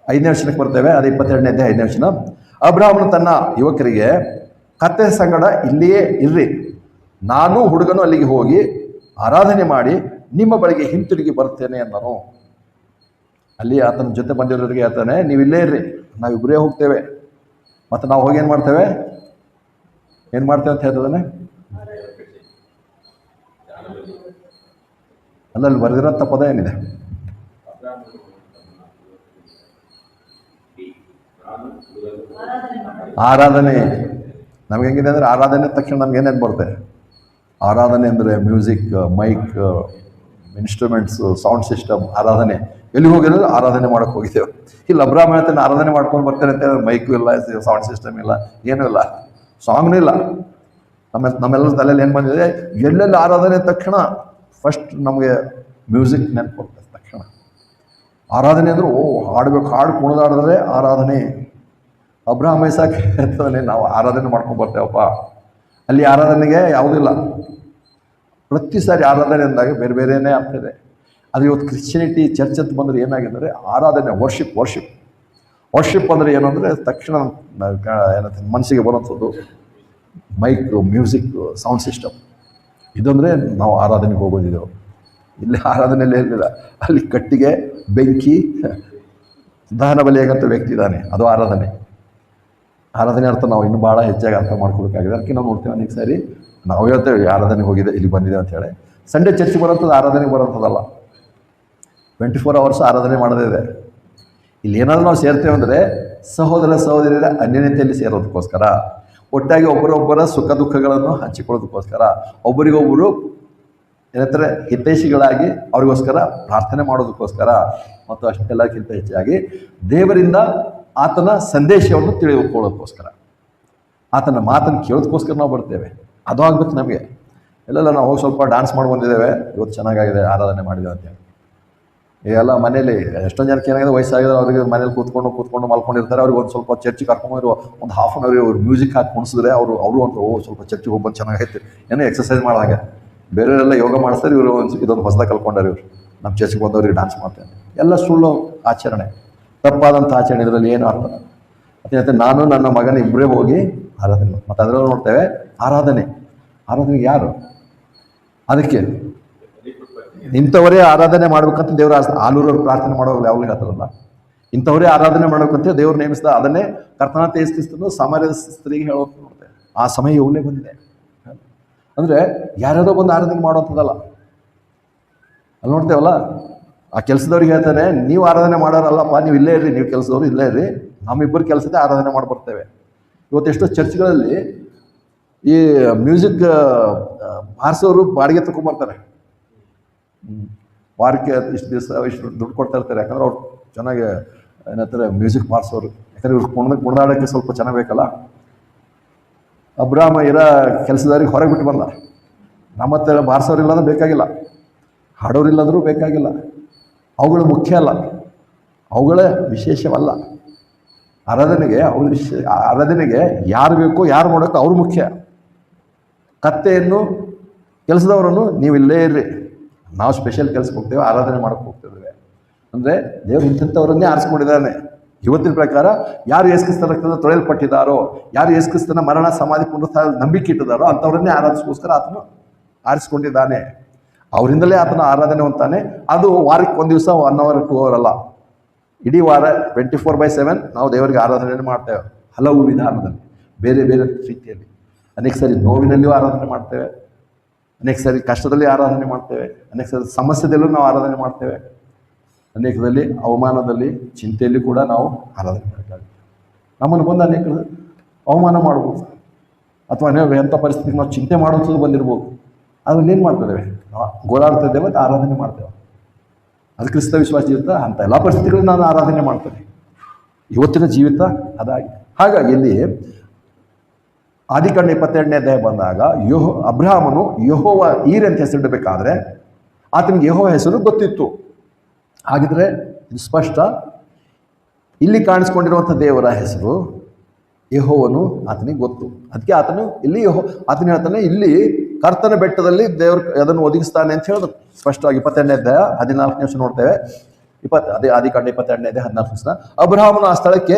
5ನೇ ವಚನಕ್ಕೆ ಬರ್ತೇವೆ. ಅದು 22ನೇ ಅಧ್ಯಾಯ 5ನೇ ವಚನ. ಅಬ್ರಹಾಮನು ತನ್ನ ಯುವಕರಿಗೆ, ಕತ್ತೆ ಸಂಗಡ ಇಲ್ಲಿಯೇ ಇರ್ರಿ, ನಾನು ಹುಡುಗನು ಅಲ್ಲಿಗೆ ಹೋಗಿ ಆರಾಧನೆ ಮಾಡಿ ನಿಮ್ಮ ಬಳಿಗೆ ಹಿಂತಿರುಗಿ ಬರ್ತೇನೆ ಎಂದನು. ಅಲ್ಲಿ ಆತನ ಜೊತೆ ಬಂದಿರೋರಿಗೆ ಹೇಳ್ತಾನೆ, ನೀವು ಇಲ್ಲೇ ಇರ್ರಿ, ನಾವಿಬ್ಬರೇ ಹೋಗ್ತೇವೆ. ಮತ್ತು ನಾವು ಹೋಗಿ ಏನು ಮಾಡ್ತೇವೆ ಅಂತ ಹೇಳ್ತದಾನೆ. ಅಲ್ಲಲ್ಲಿ ಬರೆದಿರೋಂಥ ಪದ ಏನಿದೆ? ಆರಾಧನೆ. ನಮ್ಗೆ ಹೆಂಗಿದೆ ಅಂದರೆ, ಆರಾಧನೆ ತಕ್ಷಣ ನಮ್ಗೆ ಏನೇನು ಬರುತ್ತೆ? ಆರಾಧನೆ ಅಂದರೆ music, mike, instruments, sound system. ಆರಾಧನೆ ಎಲ್ಲಿ ಹೋಗಿರೋದು? ಆರಾಧನೆ ಮಾಡೋಕ್ಕೆ ಹೋಗಿದ್ದೇವೆ. ಇಲ್ಲಿ ಅಬ್ರಾಹ್ಮ ಹೇಳ್ತಾನೆ, ಆರಾಧನೆ ಮಾಡ್ಕೊಂಡು ಬರ್ತೇನೆ ಅಂತ ಹೇಳಿದ್ರೆ ಮೈಕು ಇಲ್ಲ, ಸೌಂಡ್ ಸಿಸ್ಟಮ್ ಇಲ್ಲ, ಏನೂ ಇಲ್ಲ, ಸಾಂಗ್ನೂ ಇಲ್ಲ. ನಮ್ಮೆಲ್ಲರ ತಲೆಯಲ್ಲಿ ಏನು ಬಂದಿದೆ? ಎಲ್ಲೆಲ್ಲಿ ಆರಾಧನೆ ತಕ್ಷಣ ಫಸ್ಟ್ ನಮಗೆ ಮ್ಯೂಸಿಕ್ ನೆನಪು ಬರ್ತದೆ ತಕ್ಷಣ. ಆರಾಧನೆ ಅಂದ್ರೆ ಹಾಡ್ಬೇಕು, ಹಾಡು ಕುಣಿದಾಡಿದ್ರೆ ಆರಾಧನೆ. ಅಬ್ರಾಹ್ಮ ಇಸಾಕ್ ಹೇಳ್ತಾನೆ, ನಾವು ಆರಾಧನೆ ಮಾಡ್ಕೊಂಡು ಬರ್ತೇವಪ್ಪ. ಅಲ್ಲಿ ಆರಾಧನೆಗೆ ಯಾವುದಿಲ್ಲ. ಪ್ರತಿ ಸಾರಿ ಆರಾಧನೆ ಅಂದಾಗ ಬೇರೆ ಬೇರೆಯೇ ಆಗ್ತದೆ. ಅದು ಇವತ್ತು ಕ್ರಿಶ್ಚಿಯನಿಟಿ ಚರ್ಚ್ ಅಂತ ಬಂದರೆ ಏನಾಗಿದ್ದಾರೆ? ಆರಾಧನೆ, ವರ್ಷಿಪ್ ಅಂದರೆ ಏನು ಅಂದರೆ ತಕ್ಷಣ ಏನಂತ ಮನಸ್ಸಿಗೆ ಬರೋಂಥದ್ದು ಮೈಕ್, ಮ್ಯೂಸಿಕ್, ಸೌಂಡ್ ಸಿಸ್ಟಮ್. ಇದಂದರೆ ನಾವು ಆರಾಧನೆಗೆ ಹೋಗೋದಿದ್ದೆವು. ಇಲ್ಲಿ ಆರಾಧನೆಯಲ್ಲೇ ಇರಲಿಲ್ಲ. ಅಲ್ಲಿ ಕಟ್ಟಿಗೆ, ಬೆಂಕಿ, ದಹನ ಬಲಿಯಾಗಂತ ವ್ಯಕ್ತಿ ಇದ್ದಾನೆ, ಅದು ಆರಾಧನೆ. ಆರಾಧನೆ ಅರ್ಥ ನಾವು ಇನ್ನೂ ಭಾಳ ಹೆಚ್ಚಾಗಿ ಅರ್ಥ ಮಾಡ್ಕೊಬೇಕಾಗಿದೆ. ಅದಕ್ಕೆ ನಾವು ನೋಡ್ತೇವೆ ಅನೇಕ ಸಾರಿ ನಾವು ಹೇಳ್ತೇವೆ ಆರಾಧನೆಗೆ ಹೋಗಿದೆ, ಇಲ್ಲಿ ಬಂದಿದೆ ಅಂತೇಳಿ. ಸಂಡೇ ಚರ್ಚಿಗೆ ಬರೋಂಥದ್ದು ಆರಾಧನೆಗೆ ಬರೋಂಥದ್ದಲ್ಲ. 24 hours ಆರಾಧನೆ ಮಾಡೋದೇ ಇದೆ. ಇಲ್ಲಿ ಏನಾದರೂ ನಾವು ಸೇರ್ತೇವೆ ಅಂದರೆ ಸಹೋದರ ಸಹೋದರಿಯರ ಅನ್ಯೋನ್ಯತೆಯಲ್ಲಿ ಸೇರೋದಕ್ಕೋಸ್ಕರ, ಒಟ್ಟಾಗಿ ಒಬ್ಬರೊಬ್ಬರ ಸುಖ ದುಃಖಗಳನ್ನು ಹಂಚಿಕೊಳ್ಳೋದಕ್ಕೋಸ್ಕರ, ಒಬ್ಬರಿಗೊಬ್ಬರು ಏನಂತಾರೆ ಹಿತೈಷಿಗಳಾಗಿ ಅವ್ರಿಗೋಸ್ಕರ ಪ್ರಾರ್ಥನೆ ಮಾಡೋದಕ್ಕೋಸ್ಕರ, ಮತ್ತು ಅಷ್ಟೆಲ್ಲಕ್ಕಿಂತ ಹೆಚ್ಚಾಗಿ ದೇವರಿಂದ ಆತನ ಸಂದೇಶವನ್ನು ತಿಳಿದುಕೊಳ್ಳೋದಕ್ಕೋಸ್ಕರ, ಆತನ ಮಾತನ್ನು ಕೇಳೋದಕ್ಕೋಸ್ಕರ ನಾವು ಬರ್ತೇವೆ. ಅದು ಆಗ್ಬೇಕು ನಮಗೆ. ಎಲ್ಲೆಲ್ಲ ನಾವು ಹೋಗಿ ಸ್ವಲ್ಪ ಡ್ಯಾನ್ಸ್ ಮಾಡಿ ಬಂದಿದ್ದೇವೆ, ಇವತ್ತು ಚೆನ್ನಾಗಾಗಿದೆ, ಆರಾಧನೆ ಮಾಡಿದ್ದೇವೆ ಅಂತೇಳಿ. ಈಗೆಲ್ಲ ಮನೇಲಿ ಎಷ್ಟೊಂದು ಜನಕ್ಕೆ ಏನಾಗಿದೆ, ವಯಸ್ಸಾಗಿದೆ, ಅವ್ರಿಗೆ ಮನೇಲಿ ಕೂತ್ಕೊಂಡು ಮಲ್ಕೊಂಡಿರ್ತಾರೆ. ಅವ್ರಿಗೆ ಒಂದು ಸ್ವಲ್ಪ ಚರ್ಚಿಗೆ ಕರ್ಕೊಂಡ್ರು ಒಂದು ½ an hour ಅವ್ರು ಮ್ಯೂಸಿಕ್ ಹಾಕಿ ಕುಣಿಸಿದ್ರೆ ಅವರು ಅಂತ ಸ್ವಲ್ಪ ಚರ್ಚಿಗೆ ಹೋಗ್ಬಂದು ಚೆನ್ನಾಗೈತೆ, ಏನೋ ಎಕ್ಸಸೈಸ್ ಮಾಡೋಂಗೆ. ಬೇರೆಯವರೆಲ್ಲ ಯೋಗ ಮಾಡಿಸ್ತಾರೆ, ಇವರು ಇದೊಂದು ಹೊಸದಾಗಿ ಕಲ್ಕೊಂಡಾರೆ. ಇವರು ನಮ್ಮ ಚರ್ಚಿಗೆ ಬಂದವ್ರಿಗೆ ಡ್ಯಾನ್ಸ್ ಮಾಡ್ತಾರೆ. ಎಲ್ಲ ಸುಳ್ಳು ಆಚರಣೆ, ತಪ್ಪಾದಂಥ ಆಚರಣೆ. ಇದರಲ್ಲಿ ಏನು ಅರ್ಥ? ಮತ್ತೆ ನಾನು ನನ್ನ ಮಗನ ಇಬ್ಬರೇ ಹೋಗಿ ಆರಾಧನೆ. ಮತ್ತು ಅದರಲ್ಲಿ ನೋಡ್ತೇವೆ ಆರಾಧನೆಗೆ ಯಾರು? ಅದಕ್ಕೆ ಇಂಥವರೇ ಆರಾಧನೆ ಮಾಡ್ಬೇಕಂತ ದೇವ್ರ ಆಲೂರವ್ರು ಪ್ರಾರ್ಥನೆ ಮಾಡೋರು ಯಾವಾಗಲೂ ಹೇಳ್ತಾರಲ್ಲ, ಇಂಥವರೇ ಆರಾಧನೆ ಮಾಡ್ಬೇಕಂತ ದೇವ್ರು ನೇಮಿಸಿದ. ಅದನ್ನೇ ಕರ್ತನಾಥ ಯೇಸು ಕ್ರಿಸ್ತನು ಸಾಮಾನ್ಯ ಸ್ತ್ರೀಗೆ ಹೇಳೋದು ನೋಡ್ತೇವೆ. ಆ ಸಮಯ ಇವಾಗಲೇ ಬಂದಿದೆ. ಅಂದರೆ ಯಾರ್ಯಾರೋ ಬಂದು ಆರಾಧನೆ ಮಾಡೋವಂಥದ್ದಲ್ಲ. ಅಲ್ಲಿ ನೋಡ್ತೇವಲ್ಲ, ಆ ಕೆಲಸದವ್ರಿಗೆ ಹೇಳ್ತಾನೆ, ನೀವು ಆರಾಧನೆ ಮಾಡೋರಲ್ಲಪ್ಪ, ನೀವು ಇಲ್ಲೇ ಇರ್ರಿ, ನೀವು ಕೆಲಸದವ್ರು ಇಲ್ಲೇ ಇರ್ರಿ, ನಮ್ಮಿಬ್ಬರು ಕೆಲಸದೇ ಆರಾಧನೆ ಮಾಡಿ ಬರ್ತೇವೆ. ಇವತ್ತು ಎಷ್ಟೋ ಚರ್ಚ್ಗಳಲ್ಲಿ ಈ ಮ್ಯೂಸಿಕ್ ಬಾರಿಸೋರು ಬಾಡಿಗೆ ತಗೊಂಡ್ಬರ್ತಾರೆ. ವಾರಕ್ಕೆ ಇಷ್ಟು ದಿವಸ ಇಷ್ಟು ದುಡ್ಡು ಕೊಡ್ತಾ ಇರ್ತಾರೆ. ಯಾಕಂದ್ರೆ ಅವ್ರು ಚೆನ್ನಾಗಿ ಏನಂತಾರೆ ಮ್ಯೂಸಿಕ್ ಬಾರಿಸೋರು. ಯಾಕಂದರೆ ಇವ್ರು ಕುಣಿದಾಡೋಕ್ಕೆ ಸ್ವಲ್ಪ ಚೆನ್ನಾಗಿ ಬೇಕಲ್ಲ. ಅಬ್ರಾಹ್ಮ ಇರೋ ಕೆಲಸದವ್ರಿಗೆ ಹೊರಗೆ ಬಿಟ್ಟು ಬಂದ. ನಮ್ಮ ಹತ್ರ ಬಾರಿಸೋರಿಲ್ಲಾಂದ್ರೆ ಬೇಕಾಗಿಲ್ಲ, ಹಾಡೋರಿಲ್ಲಾಂದ್ರೂ ಬೇಕಾಗಿಲ್ಲ. ಅವುಗಳು ಮುಖ್ಯ ಅಲ್ಲ, ಅವುಗಳ ವಿಶೇಷವಲ್ಲ. ಆರಾಧನೆಗೆ ಯಾರು ಬೇಕೋ ಯಾರು ಮಾಡೋಕ್ಕೋ ಅವ್ರು ಮುಖ್ಯ. ಕತ್ತೆಯನ್ನು ಕೆಲಸದವರನ್ನು ನೀವು ಇಲ್ಲೇ ಇರ್ರಿ, ನಾವು ಸ್ಪೆಷಲ್ ಕೆಲಸಕ್ಕೆ ಹೋಗ್ತೇವೆ, ಆರಾಧನೆ ಮಾಡೋಕ್ಕೆ ಹೋಗ್ತಿದ್ದೇವೆ ಅಂದರೆ ದೇವರು ಇಂಥವರನ್ನೇ ಆರಿಸ್ಕೊಂಡಿದ್ದಾನೆ. ಇವತ್ತಿನ ಪ್ರಕಾರ ಯಾರು ಯೇಸು ಕ್ರಿಸ್ತನ ರಕ್ತದಿಂದ ತೊಳೆಯಲ್ಪಟ್ಟಿದ್ದಾರೋ, ಯಾರು ಯೇಸು ಕ್ರಿಸ್ತನ ಮರಣ ಸಮಾಧಿ ಪುನರುತ್ಥಾನ ನಂಬಿಕೆ ಇಟ್ಟಿದ್ದಾರೋ ಅಂಥವರನ್ನೇ ಆರಾಧಿಸೋಸ್ಕರ ಆತನು ಆರಿಸ್ಕೊಂಡಿದ್ದಾನೆ. ಅವರಿಂದಲೇ ಆತನ ಆರಾಧನೆ ಹೊಂತಾನೆ. ಅದು ವಾರಕ್ಕೆ ಒಂದು ದಿವಸ 1 hour 2 hour ಅಲ್ಲ, ಇಡೀ ವಾರ 24/7 ನಾವು ದೇವರಿಗೆ ಆರಾಧನೆಯನ್ನು ಮಾಡ್ತೇವೆ. ಹಲವು ವಿಧಾನದಲ್ಲಿ, ಬೇರೆ ಬೇರೆ ರೀತಿಯಲ್ಲಿ. ಅನೇಕ ಸಾರಿ ನೋವಿನಲ್ಲಿಯೂ ಆರಾಧನೆ ಮಾಡ್ತೇವೆ, ಅನೇಕ ಸಾರಿ ಕಷ್ಟದಲ್ಲಿ ಆರಾಧನೆ ಮಾಡ್ತೇವೆ, ಅನೇಕ ಸಾರಿ ಸಮಸ್ಯೆದಲ್ಲೂ ನಾವು ಆರಾಧನೆ ಮಾಡ್ತೇವೆ, ಅನೇಕದಲ್ಲಿ ಅವಮಾನದಲ್ಲಿ ಚಿಂತೆಯಲ್ಲಿ ಕೂಡ ನಾವು ಆರಾಧನೆ ಮಾಡಬೇಕಾಗುತ್ತೆ. ನಮ್ಮನ್ನು ಬಂದು ಅನೇಕರು ಅವಮಾನ ಮಾಡ್ಬೋದು, ಅಥವಾ ಎಂಥ ಪರಿಸ್ಥಿತಿಗೆ ನಾವು ಚಿಂತೆ ಮಾಡೋಂಥದ್ದು ಬಂದಿರ್ಬೋದು. ಅದನ್ನು ಏನು ಮಾಡ್ತಿದ್ದೇವೆ? ಗೋಳಾಡ್ತಾ ಇದ್ದೇವೆ, ಮತ್ತು ಆರಾಧನೆ ಮಾಡ್ತೇವೆ. ಅದು ಕ್ರಿಸ್ತ ವಿಶ್ವಾಸ ಜೀವಿತ. ಅಂಥ ಎಲ್ಲ ಪರಿಸ್ಥಿತಿಗಳನ್ನು ನಾನು ಆರಾಧನೆ ಮಾಡ್ತೇನೆ. ಇವತ್ತಿನ ಜೀವಿತ ಅದಾಗಿ. ಹಾಗಾಗಿ ಇಲ್ಲಿ ಆದಿಕಾಂಡ 22ನೇ ಅಧ್ಯಾಯ ಬಂದಾಗ ಅಬ್ರಹಾಮನು ಯೆಹೋವ ಈರೆ ಅಂತ ಹೆಸರಿಡಬೇಕಾದ್ರೆ ಆತನಿಗೆ ಯೆಹೋವ ಹೆಸರು ಗೊತ್ತಿತ್ತು. ಹಾಗಿದ್ರೆ ಇದು ಸ್ಪಷ್ಟ. ಇಲ್ಲಿ ಕಾಣಿಸ್ಕೊಂಡಿರುವಂಥ ದೇವರ ಹೆಸರು ಯೆಹೋವನು ಆತನಿಗೆ ಗೊತ್ತು. ಅದಕ್ಕೆ ಆತನು ಇಲ್ಲಿ ಆತನ ಹೇಳ್ತಾನೆ, ಇಲ್ಲಿ ಕರ್ತನ ಬೆಟ್ಟದಲ್ಲಿ ದೇವರು ಅದನ್ನು ಒದಗಿಸ್ತಾನೆ ಅಂತ ಹೇಳಿದ್ರು ಸ್ಪಷ್ಟವಾಗಿ. 22ನೇ ಅಧ್ಯಾಯ 14ನೇ ವರ್ಷ ನೋಡ್ತೇವೆ. ಅದೇ ಆದಿಕಾಂಡ 22ನೇ 14 ಅಬ್ರಹಾಮನು ಆ ಸ್ಥಳಕ್ಕೆ